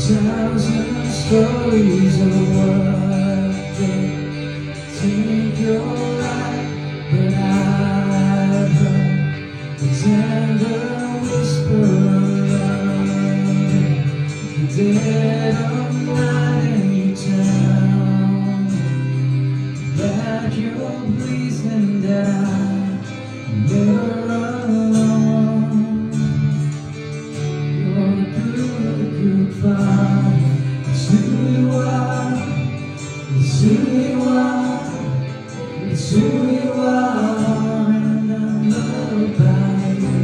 Thousand stories of what they take your life, but I've heard the tender whisper of the dead of night, and you tell me that you're pleased and that I'm never alone. You're a good Father. It's who you are. It's who you are. It's who you are, and I'm loved by you.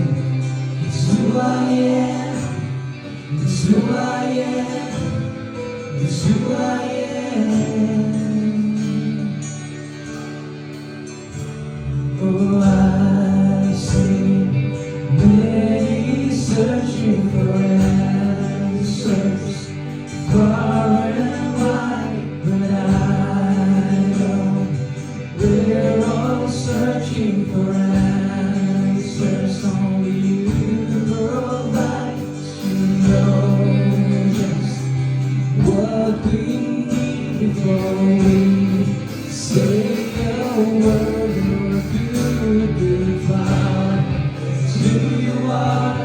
It's who I am. It's who I am. It's who I am. Oh, I see many searching for answers, far and wide, but I know we're all searching for answers. Only you provide. You know just what we need before we say a word. You're a good Father. It's who you are.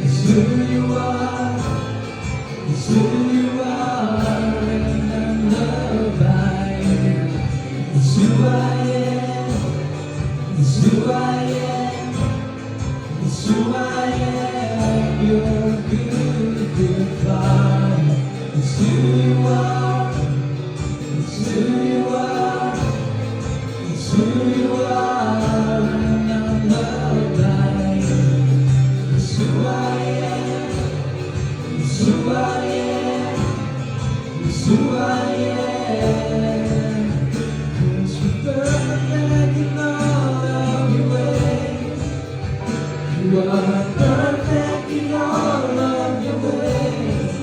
It's who you are. It's who you are, and I'm loved by you. It's who I am. It's who I am. It's who I am. You're a good Father. It's who you are. It's who you are. It's who you are, and I'm loved by you. It's who I am. It's who I am. It's who I am. 'Cause you're perfect in all of your ways. You are perfect in all of your ways.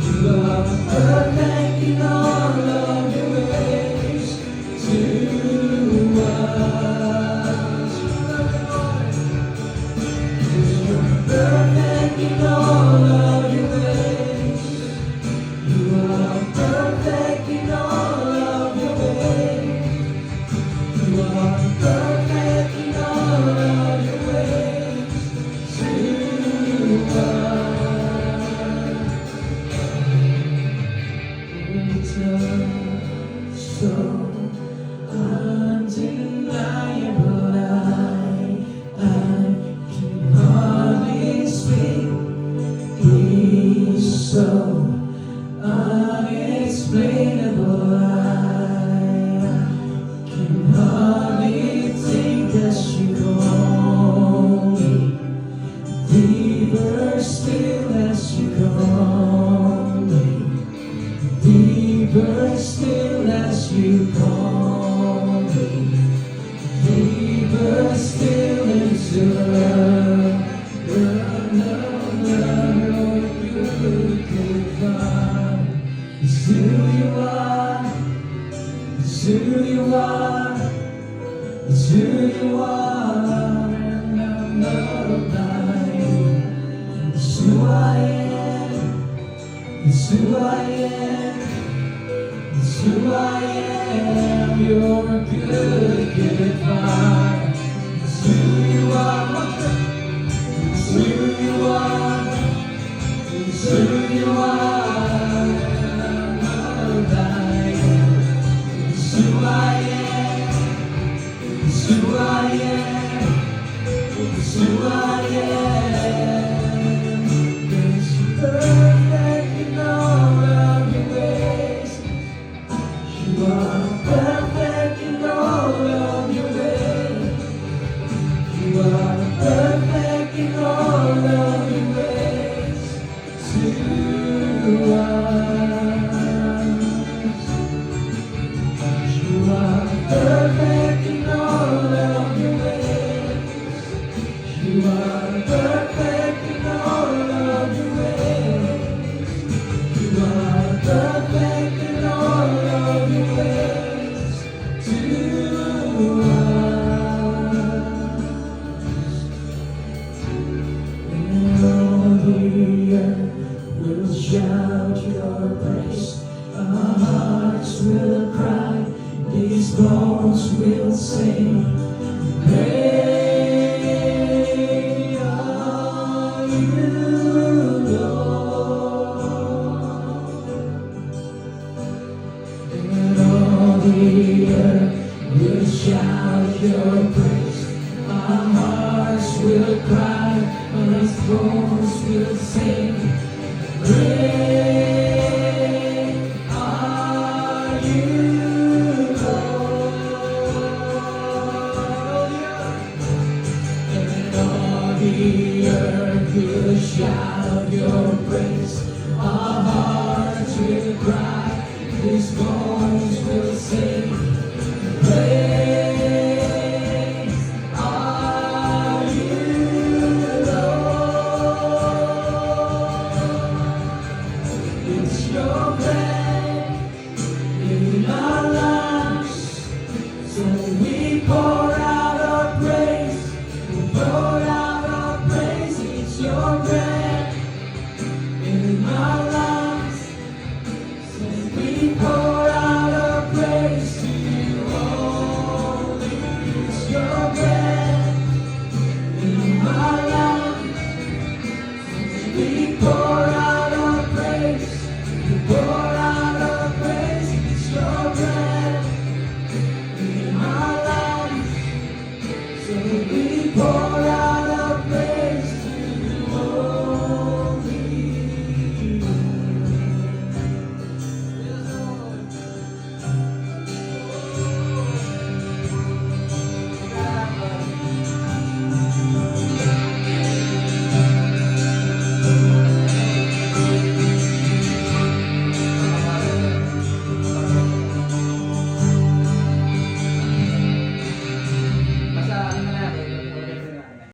You are perfect in all of your ways to us. You're perfect in all of your ways. You are perfect in all of your ways. You are perfect in all of your ways to us. It's so undeniable. I can hardly speak. He's so unexplainable. I can hardly think as you call me. Deeper still as you call me. Deeper still as you call me. Deeper still into love. It's who you are. It's who you are. It's who you are, and I'm loved by you. It's who I am. It's who I am. It's who I am. You're a good Father. It's who you are. It's who you are. It's who you are, and I'm loved by you. It's who I am. It's who I am. It's who I am. 'Cause you're perfect in all of your ways. You are perfect in all of your ways. You are perfect in all of your ways to will cry, these bones will sing. Great are you, Lord. And all the earth will shout your praise. Our hearts will cry, our bones will sing. Great are you, Lord. And all the earth will shout.